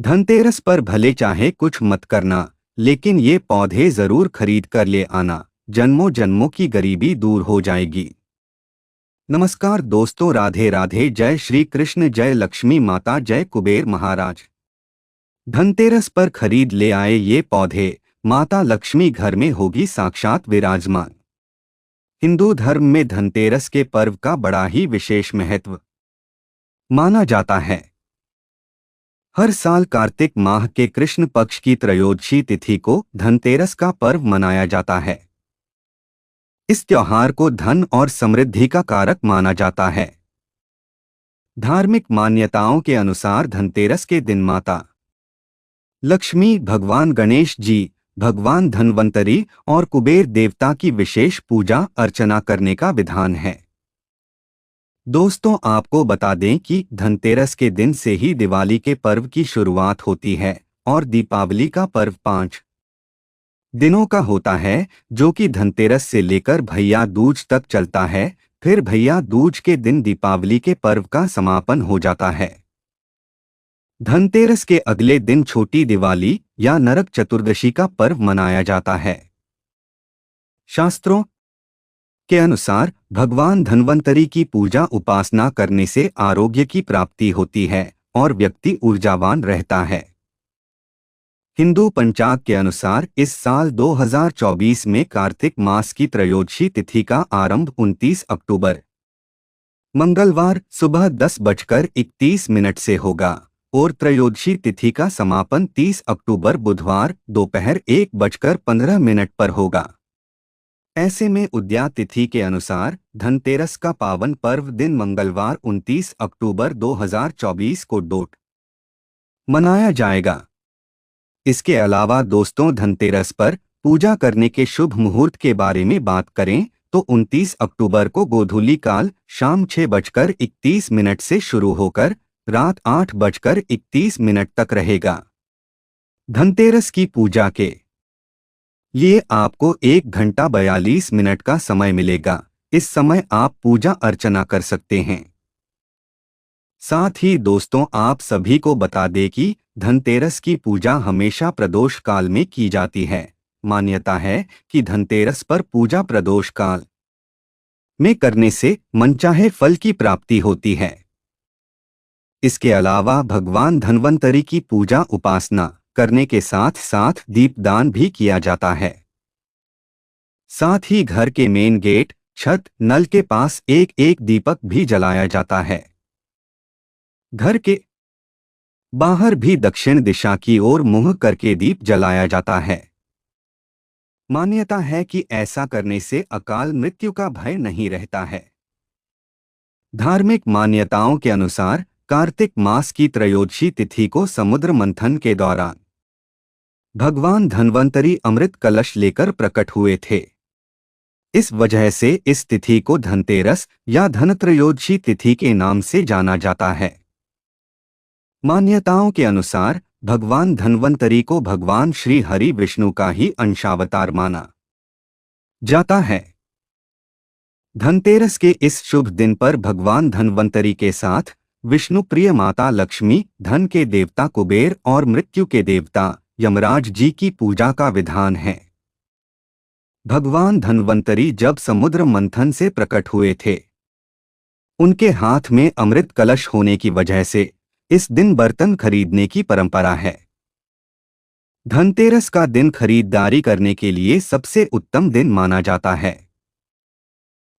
धनतेरस पर भले चाहे कुछ मत करना, लेकिन ये पौधे जरूर खरीद कर ले आना। जन्मों जन्मों की गरीबी दूर हो जाएगी। नमस्कार दोस्तों, राधे राधे। जय श्री कृष्ण, जय लक्ष्मी माता, जय कुबेर महाराज। धनतेरस पर खरीद ले आए ये पौधे, माता लक्ष्मी घर में होगी साक्षात विराजमान। हिंदू धर्म में धनतेरस के पर्व का बड़ा ही विशेष महत्व माना जाता है। हर साल कार्तिक माह के कृष्ण पक्ष की त्रयोदशी तिथि को धनतेरस का पर्व मनाया जाता है। इस त्योहार को धन और समृद्धि का कारक माना जाता है। धार्मिक मान्यताओं के अनुसार धनतेरस के दिन माता लक्ष्मी, भगवान गणेश जी, भगवान धन्वंतरी और कुबेर देवता की विशेष पूजा अर्चना करने का विधान है। दोस्तों, आपको बता दें कि धनतेरस के दिन से ही दिवाली के पर्व की शुरुआत होती है और दीपावली का पर्व 5 दिनों का होता है, जो कि धनतेरस से लेकर भैया दूज तक चलता है। फिर भैया दूज के दिन दीपावली के पर्व का समापन हो जाता है। धनतेरस के अगले दिन छोटी दिवाली या नरक चतुर्दशी का पर्व मनाया जाता है। शास्त्रों के अनुसार भगवान धन्वंतरी की पूजा उपासना करने से आरोग्य की प्राप्ति होती है और व्यक्ति ऊर्जावान रहता है। हिंदू पंचांग के अनुसार इस साल 2024 में कार्तिक मास की त्रयोदशी तिथि का आरंभ 29 अक्टूबर मंगलवार सुबह 10:31 से होगा और त्रयोदशी तिथि का समापन 30 अक्टूबर बुधवार दोपहर 1:15 पर होगा। ऐसे में उदया तिथि के अनुसार धनतेरस का पावन पर्व दिन मंगलवार 29 अक्टूबर 2024 को डोट मनाया जाएगा। इसके अलावा दोस्तों, धनतेरस पर पूजा करने के शुभ मुहूर्त के बारे में बात करें तो 29 अक्टूबर को गोधूली काल शाम 6:31 से शुरू होकर रात 8:31 तक रहेगा। धनतेरस की पूजा के लिए आपको 1 घंटा 42 मिनट का समय मिलेगा। इस समय आप पूजा अर्चना कर सकते हैं। साथ ही दोस्तों, आप सभी को बता दें कि धनतेरस की पूजा हमेशा प्रदोष काल में की जाती है। मान्यता है कि धनतेरस पर पूजा प्रदोष काल में करने से मनचाहे फल की प्राप्ति होती है। इसके अलावा भगवान धन्वंतरी की पूजा उपासना करने के साथ साथ दीपदान भी किया जाता है। साथ ही घर के मेन गेट, छत, नल के पास एक एक दीपक भी जलाया जाता है। घर के बाहर भी दक्षिण दिशा की ओर मुंह करके दीप जलाया जाता है। मान्यता है कि ऐसा करने से अकाल मृत्यु का भय नहीं रहता है। धार्मिक मान्यताओं के अनुसार कार्तिक मास की त्रयोदशी तिथि को समुद्र मंथन के दौरान भगवान धन्वंतरी अमृत कलश लेकर प्रकट हुए थे। इस वजह से इस तिथि को धनतेरस या धनत्रयोदशी तिथि के नाम से जाना जाता है। मान्यताओं के अनुसार भगवान धन्वंतरी को भगवान श्री हरि विष्णु का ही अंशावतार माना जाता है। धनतेरस के इस शुभ दिन पर भगवान धन्वंतरी के साथ विष्णु प्रिय माता लक्ष्मी, धन के देवता कुबेर और मृत्यु के देवता यमराज जी की पूजा का विधान है। भगवान धन्वंतरी जब समुद्र मंथन से प्रकट हुए थे, उनके हाथ में अमृत कलश होने की वजह से इस दिन बर्तन खरीदने की परंपरा है। धनतेरस का दिन खरीदारी करने के लिए सबसे उत्तम दिन माना जाता है।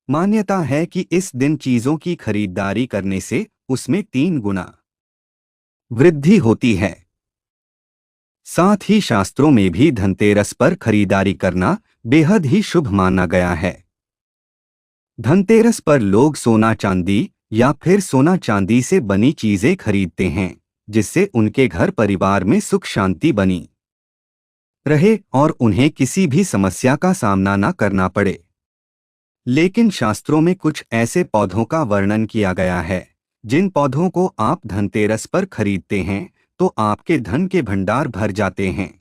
मान्यता है कि इस दिन चीजों की खरीदारी करने से उसमें 3 गुना वृद्धि होती है। साथ ही शास्त्रों में भी धनतेरस पर खरीदारी करना बेहद ही शुभ माना गया है। धनतेरस पर लोग सोना चांदी या फिर सोना चांदी से बनी चीजें खरीदते हैं, जिससे उनके घर परिवार में सुख शांति बनी रहे और उन्हें किसी भी समस्या का सामना न करना पड़े। लेकिन शास्त्रों में कुछ ऐसे पौधों का वर्णन किया गया है, जिन पौधों को आप धनतेरस पर खरीदते हैं तो आपके धन के भंडार भर जाते हैं।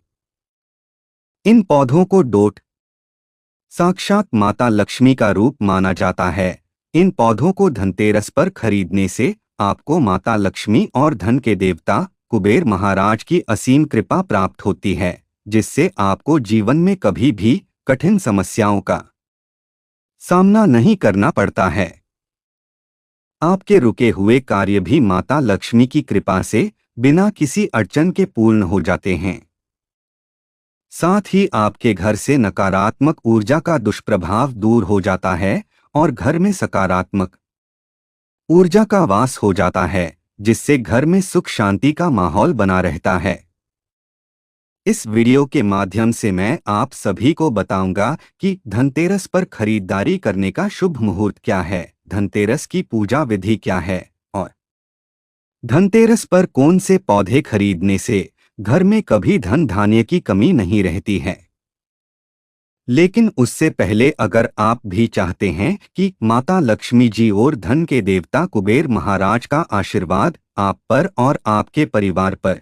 इन पौधों को डोट साक्षात माता लक्ष्मी का रूप माना जाता है। इन पौधों को धनतेरस पर खरीदने से आपको माता लक्ष्मी और धन के देवता कुबेर महाराज की असीम कृपा प्राप्त होती है, जिससे आपको जीवन में कभी भी कठिन समस्याओं का सामना नहीं करना पड़ता है। आपके रुके हुए कार्य भी माता लक्ष्मी की कृपा से बिना किसी अड़चन के पूर्ण हो जाते हैं। साथ ही आपके घर से नकारात्मक ऊर्जा का दुष्प्रभाव दूर हो जाता है और घर में सकारात्मक ऊर्जा का वास हो जाता है, जिससे घर में सुख शांति का माहौल बना रहता है। इस वीडियो के माध्यम से मैं आप सभी को बताऊंगा कि धनतेरस पर खरीदारी करने का शुभ मुहूर्त क्या है, धनतेरस की पूजा विधि क्या है और धनतेरस पर कौन से पौधे खरीदने से घर में कभी धन धान्य की कमी नहीं रहती है। लेकिन उससे पहले अगर आप भी चाहते हैं कि माता लक्ष्मी जी और धन के देवता कुबेर महाराज का आशीर्वाद आप पर और आपके परिवार पर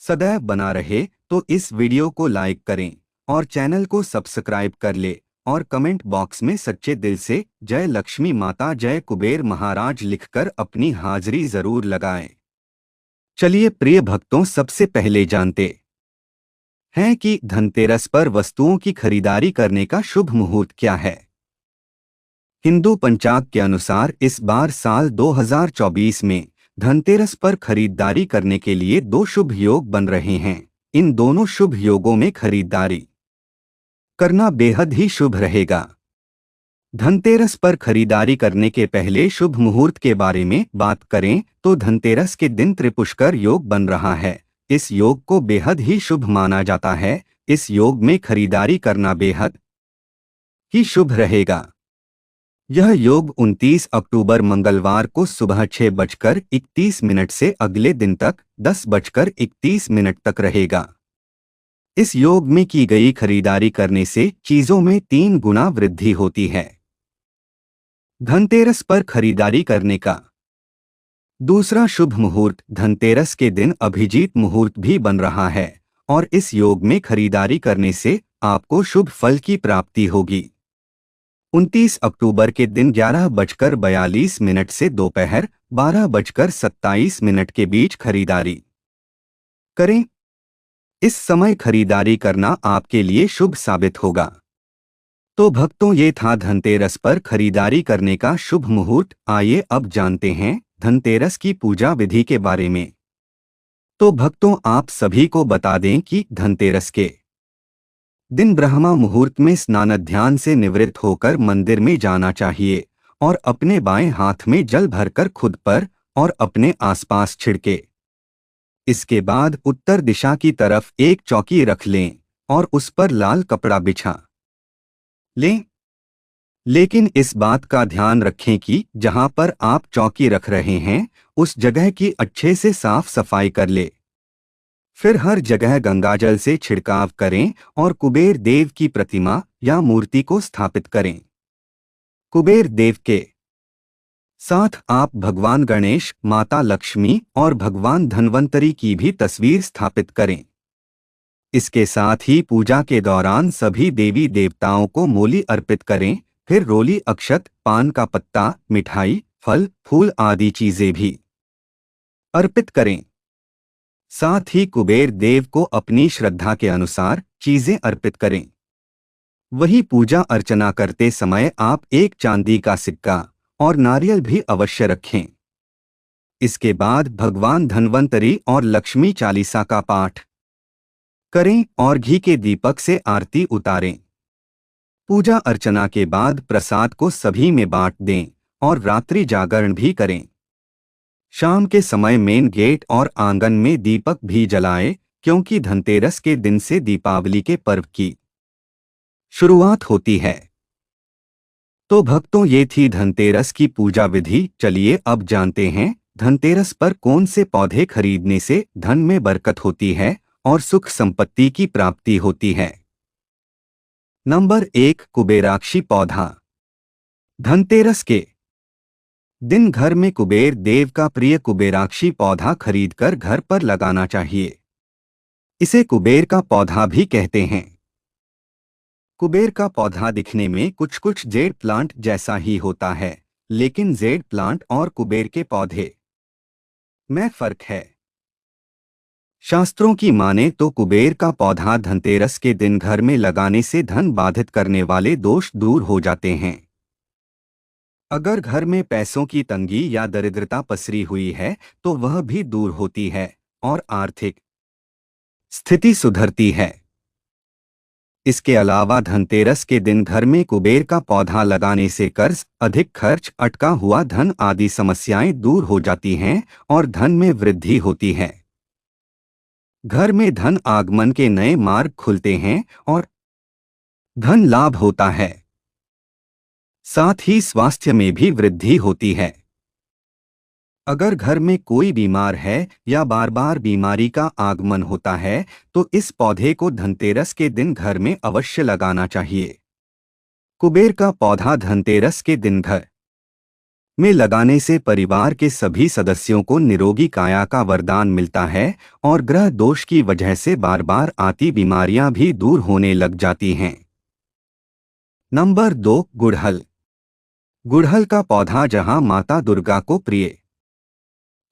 सदैव बना रहे, तो इस वीडियो को लाइक करें और चैनल को सब्सक्राइब कर ले और कमेंट बॉक्स में सच्चे दिल से जय लक्ष्मी माता जय कुबेर महाराज लिखकर अपनी हाजिरी जरूर लगाएं। चलिए प्रिय भक्तों, सबसे पहले जानते हैं कि धनतेरस पर वस्तुओं की खरीदारी करने का शुभ मुहूर्त क्या है। हिंदू पंचांग के अनुसार इस बार साल 2024 में धनतेरस पर खरीदारी करने के लिए दो शुभ योग बन रहे हैं। इन दोनों शुभ योगों में खरीदारी करना बेहद ही शुभ रहेगा। धनतेरस पर खरीदारी करने के पहले शुभ मुहूर्त के बारे में बात करें तो धनतेरस के दिन त्रिपुष्कर योग बन रहा है। इस योग को बेहद ही शुभ माना जाता है। इस योग में खरीदारी करना बेहद ही शुभ रहेगा। यह योग 29 अक्टूबर मंगलवार को सुबह 6:31 से अगले दिन तक 10:31 तक रहेगा। इस योग में की गई खरीदारी करने से चीजों में 3 गुना वृद्धि होती है। धनतेरस पर खरीदारी करने का दूसरा शुभ मुहूर्त धनतेरस के दिन अभिजीत मुहूर्त भी बन रहा है और इस योग में खरीदारी करने से आपको शुभ फल की प्राप्ति होगी। 29 अक्टूबर के दिन 11:42 से दोपहर 12:27 के बीच खरीदारी करें। इस समय खरीदारी करना आपके लिए शुभ साबित होगा। तो भक्तों, ये था धनतेरस पर खरीदारी करने का शुभ मुहूर्त। आइए अब जानते हैं धनतेरस की पूजा विधि के बारे में। तो भक्तों, आप सभी को बता दें कि धनतेरस के दिन ब्रह्मा मुहूर्त में स्नान ध्यान से निवृत्त होकर मंदिर में जाना चाहिए और अपने बाएं हाथ में जल भरकर खुद पर और अपने आसपास छिड़के। इसके बाद उत्तर दिशा की तरफ एक चौकी रख लें और उस पर लाल कपड़ा बिछा लें। लेकिन इस बात का ध्यान रखें कि जहां पर आप चौकी रख रहे हैं उस जगह की अच्छे से साफ सफाई कर ले। फिर हर जगह गंगाजल से छिड़काव करें और कुबेर देव की प्रतिमा या मूर्ति को स्थापित करें। कुबेर देव के साथ आप भगवान गणेश, माता लक्ष्मी और भगवान धन्वंतरी की भी तस्वीर स्थापित करें। इसके साथ ही पूजा के दौरान सभी देवी देवताओं को मोली अर्पित करें। फिर रोली, अक्षत, पान का पत्ता, मिठाई, फल, फूल आदि चीजें भी अर्पित करें। साथ ही कुबेर देव को अपनी श्रद्धा के अनुसार चीजें अर्पित करें। वही पूजा अर्चना करते समय आप एक चांदी का सिक्का और नारियल भी अवश्य रखें। इसके बाद भगवान धन्वंतरी और लक्ष्मी चालीसा का पाठ करें और घी के दीपक से आरती उतारें। पूजा अर्चना के बाद प्रसाद को सभी में बांट दें और रात्रि जागरण भी करें। शाम के समय मेन गेट और आंगन में दीपक भी जलाएं, क्योंकि धनतेरस के दिन से दीपावली के पर्व की शुरुआत होती है। तो भक्तों, ये थी धनतेरस की पूजा विधि। चलिए अब जानते हैं धनतेरस पर कौन से पौधे खरीदने से धन में बरकत होती है और सुख संपत्ति की प्राप्ति होती है। नंबर 1, कुबेराक्षी पौधा। धनतेरस के दिन घर में कुबेर देव का प्रिय कुबेराक्षी पौधा खरीदकर घर पर लगाना चाहिए। इसे कुबेर का पौधा भी कहते हैं। कुबेर का पौधा दिखने में कुछ जेड प्लांट जैसा ही होता है, लेकिन जेड प्लांट और कुबेर के पौधे में फर्क है। शास्त्रों की माने तो कुबेर का पौधा धनतेरस के दिन घर में लगाने से धन बाधित करने वाले दोष दूर हो जाते हैं। अगर घर में पैसों की तंगी या दरिद्रता पसरी हुई है तो वह भी दूर होती है और आर्थिक स्थिति सुधरती है। इसके अलावा धनतेरस के दिन घर में कुबेर का पौधा लगाने से कर्ज, अधिक खर्च, अटका हुआ धन आदि समस्याएं दूर हो जाती हैं और धन में वृद्धि होती है। घर में धन आगमन के नए मार्ग खुलते हैं और धन लाभ होता है। साथ ही स्वास्थ्य में भी वृद्धि होती है। अगर घर में कोई बीमार है या बार बार बीमारी का आगमन होता है तो इस पौधे को धनतेरस के दिन घर में अवश्य लगाना चाहिए। कुबेर का पौधा धनतेरस के दिन घर में लगाने से परिवार के सभी सदस्यों को निरोगी काया का वरदान मिलता है और ग्रह दोष की वजह से बार बार आती बीमारियां भी दूर होने लग जाती हैं। नंबर 2, गुड़हल। गुड़हल का पौधा जहां माता दुर्गा को प्रिय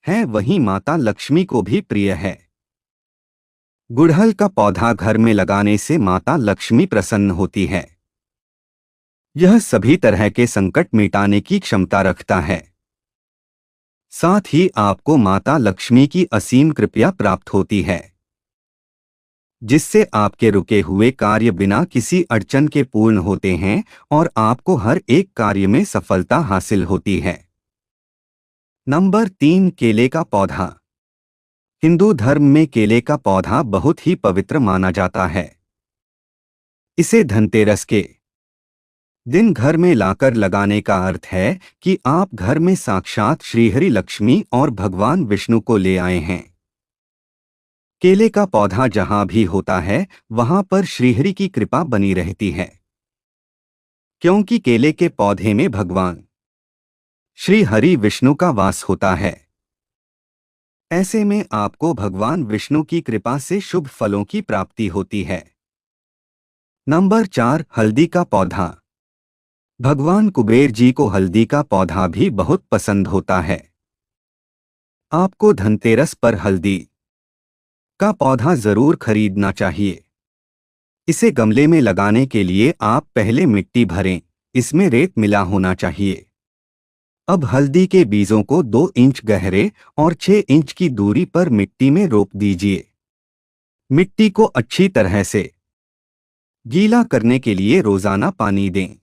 है वहीं माता लक्ष्मी को भी प्रिय है। गुड़हल का पौधा घर में लगाने से माता लक्ष्मी प्रसन्न होती है। यह सभी तरह के संकट मिटाने की क्षमता रखता है। साथ ही आपको माता लक्ष्मी की असीम कृपा प्राप्त होती है, जिससे आपके रुके हुए कार्य बिना किसी अड़चन के पूर्ण होते हैं और आपको हर एक कार्य में सफलता हासिल होती है। नंबर 3, केले का पौधा। हिंदू धर्म में केले का पौधा बहुत ही पवित्र माना जाता है। इसे धनतेरस के दिन घर में लाकर लगाने का अर्थ है कि आप घर में साक्षात श्रीहरि लक्ष्मी और भगवान विष्णु को ले आए हैं। केले का पौधा जहां भी होता है वहां पर श्रीहरि की कृपा बनी रहती है, क्योंकि केले के पौधे में भगवान श्री हरि विष्णु का वास होता है। ऐसे में आपको भगवान विष्णु की कृपा से शुभ फलों की प्राप्ति होती है। नंबर 4, हल्दी का पौधा। भगवान कुबेर जी को हल्दी का पौधा भी बहुत पसंद होता है। आपको धनतेरस पर हल्दी का पौधा जरूर खरीदना चाहिए। इसे गमले में लगाने के लिए आप पहले मिट्टी भरें, इसमें रेत मिला होना चाहिए। अब हल्दी के बीजों को 2 इंच गहरे और 6 इंच की दूरी पर मिट्टी में रोप दीजिए। मिट्टी को अच्छी तरह से गीला करने के लिए रोजाना पानी दें।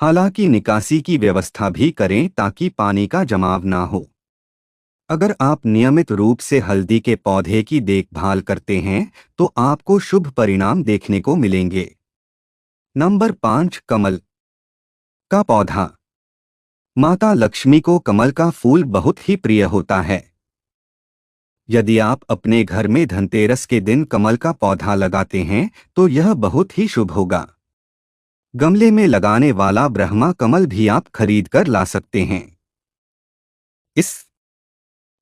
हालांकि निकासी की व्यवस्था भी करें ताकि पानी का जमाव ना हो। अगर आप नियमित रूप से हल्दी के पौधे की देखभाल करते हैं तो आपको शुभ परिणाम देखने को मिलेंगे। नंबर 5, कमल का पौधा। माता लक्ष्मी को कमल का फूल बहुत ही प्रिय होता है। यदि आप अपने घर में धनतेरस के दिन कमल का पौधा लगाते हैं तो यह बहुत ही शुभ होगा। गमले में लगाने वाला ब्रह्मा कमल भी आप खरीद कर ला सकते हैं। इस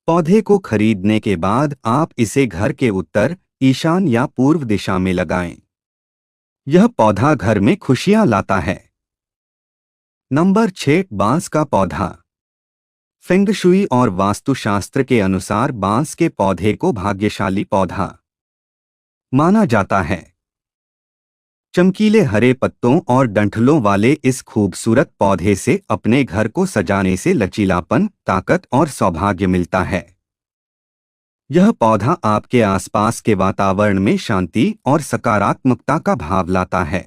पौधे को खरीदने के बाद आप इसे घर के उत्तर, ईशान या पूर्व दिशा में लगाएं। यह पौधा घर में खुशियां लाता है। नंबर 6, बांस का पौधा। फेंग शुई और वास्तुशास्त्र के अनुसार बांस के पौधे को भाग्यशाली पौधा माना जाता है। चमकीले हरे पत्तों और डंठलों वाले इस खूबसूरत पौधे से अपने घर को सजाने से लचीलापन, ताकत और सौभाग्य मिलता है। यह पौधा आपके आसपास के वातावरण में शांति और सकारात्मकता का भाव लाता है।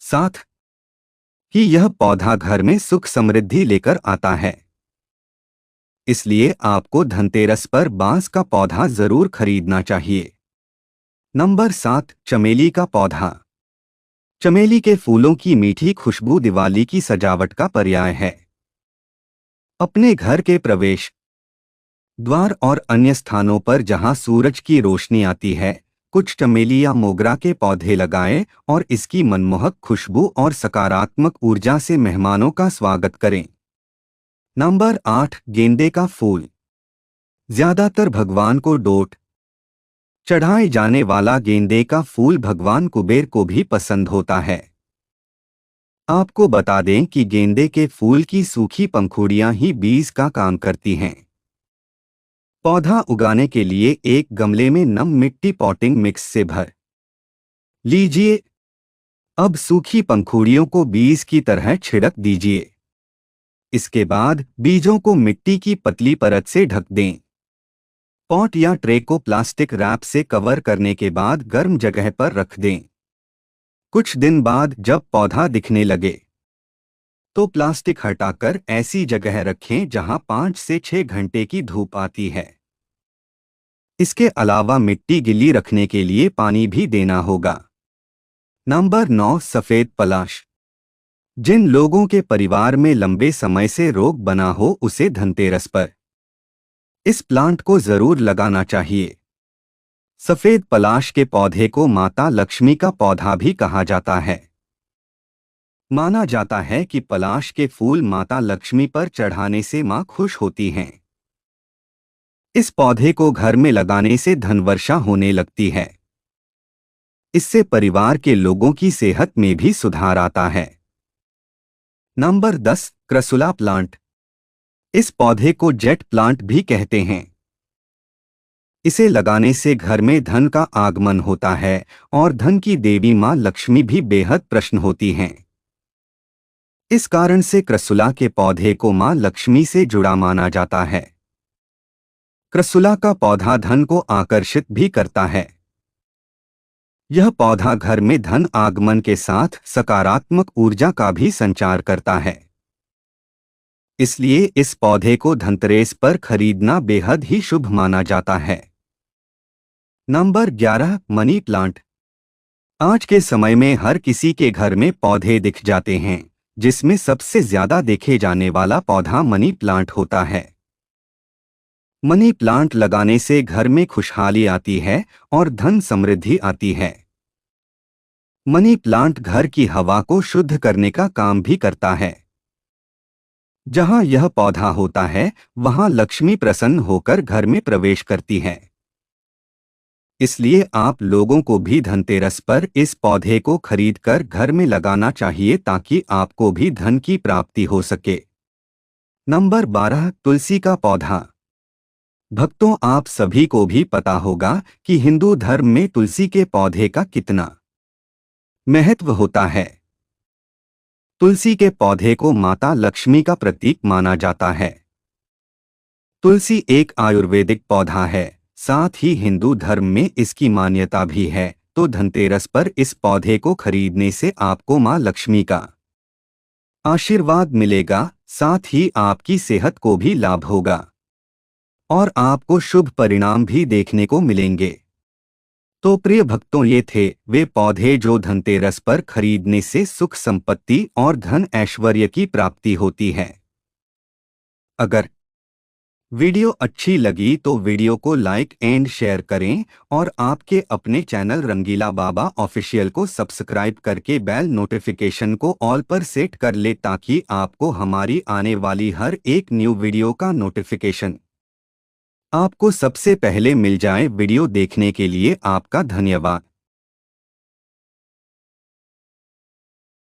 साथ ही यह पौधा घर में सुख समृद्धि लेकर आता है। इसलिए आपको धनतेरस पर बांस का पौधा जरूर खरीदना चाहिए। नंबर 7, चमेली का पौधा। चमेली के फूलों की मीठी खुशबू दिवाली की सजावट का पर्याय है। अपने घर के प्रवेश द्वार और अन्य स्थानों पर जहां सूरज की रोशनी आती है, कुछ चमेली या मोगरा के पौधे लगाएं और इसकी मनमोहक खुशबू और सकारात्मक ऊर्जा से मेहमानों का स्वागत करें। नंबर 8, गेंदे का फूल। ज्यादातर भगवान को डोट चढ़ाए जाने वाला गेंदे का फूल भगवान कुबेर को भी पसंद होता है। आपको बता दें कि गेंदे के फूल की सूखी पंखुड़ियां ही बीज का काम करती हैं। पौधा उगाने के लिए एक गमले में नम मिट्टी पॉटिंग मिक्स से भर लीजिए। अब सूखी पंखुड़ियों को बीज की तरह छिड़क दीजिए। इसके बाद बीजों को मिट्टी की पतली परत से ढक दें। पॉट या ट्रे को प्लास्टिक रैप से कवर करने के बाद गर्म जगह पर रख दें। कुछ दिन बाद जब पौधा दिखने लगे तो प्लास्टिक हटाकर ऐसी जगह रखें जहां 5 से 6 घंटे की धूप आती है। इसके अलावा मिट्टी गिल्ली रखने के लिए पानी भी देना होगा। नंबर 9, सफेद पलाश। जिन लोगों के परिवार में लंबे समय से रोग बना हो उसे धनतेरस पर इस प्लांट को जरूर लगाना चाहिए। सफेद पलाश के पौधे को माता लक्ष्मी का पौधा भी कहा जाता है। माना जाता है कि पलाश के फूल माता लक्ष्मी पर चढ़ाने से मां खुश होती हैं। इस पौधे को घर में लगाने से धनवर्षा होने लगती है। इससे परिवार के लोगों की सेहत में भी सुधार आता है। Number 10, crassula plant. इस पौधे को जेट प्लांट भी कहते हैं। इसे लगाने से घर में धन का आगमन होता है और धन की देवी मां लक्ष्मी भी बेहद प्रसन्न होती हैं। इस कारण से क्रसुला के पौधे को मां लक्ष्मी से जुड़ा माना जाता है। क्रसुला का पौधा धन को आकर्षित भी करता है। यह पौधा घर में धन आगमन के साथ सकारात्मक ऊर्जा का भी संचार करता है। इसलिए इस पौधे को धनतेरस पर खरीदना बेहद ही शुभ माना जाता है। Number 11, money plant. आज के समय में हर किसी के घर में पौधे दिख जाते हैं, जिसमें सबसे ज्यादा देखे जाने वाला पौधा मनी प्लांट होता है। मनी प्लांट लगाने से घर में खुशहाली आती है और धन समृद्धि आती है। मनी प्लांट घर की हवा को शुद्ध करने का काम भी करता है। जहां यह पौधा होता है वहां लक्ष्मी प्रसन्न होकर घर में प्रवेश करती है। इसलिए आप लोगों को भी धनतेरस पर इस पौधे को खरीदकर घर में लगाना चाहिए ताकि आपको भी धन की प्राप्ति हो सके। नंबर 12, तुलसी का पौधा। भक्तों, आप सभी को भी पता होगा कि हिंदू धर्म में तुलसी के पौधे का कितना महत्व होता है। तुलसी के पौधे को माता लक्ष्मी का प्रतीक माना जाता है। तुलसी एक आयुर्वेदिक पौधा है, साथ ही हिंदू धर्म में इसकी मान्यता भी है। तो धनतेरस पर इस पौधे को खरीदने से आपको मां लक्ष्मी का आशीर्वाद मिलेगा, साथ ही आपकी सेहत को भी लाभ होगा और आपको शुभ परिणाम भी देखने को मिलेंगे। तो प्रिय भक्तों, ये थे वे पौधे जो धनतेरस पर खरीदने से सुख संपत्ति और धन ऐश्वर्य की प्राप्ति होती है। अगर वीडियो अच्छी लगी तो वीडियो को लाइक एंड शेयर करें और आपके अपने चैनल रंगीला बाबा ऑफिशियल को सब्सक्राइब करके बेल नोटिफिकेशन को ऑल पर सेट कर ले ताकि आपको हमारी आने वाली हर एक न्यू वीडियो का नोटिफिकेशन आपको सबसे पहले मिल जाए। वीडियो देखने के लिए आपका धन्यवाद।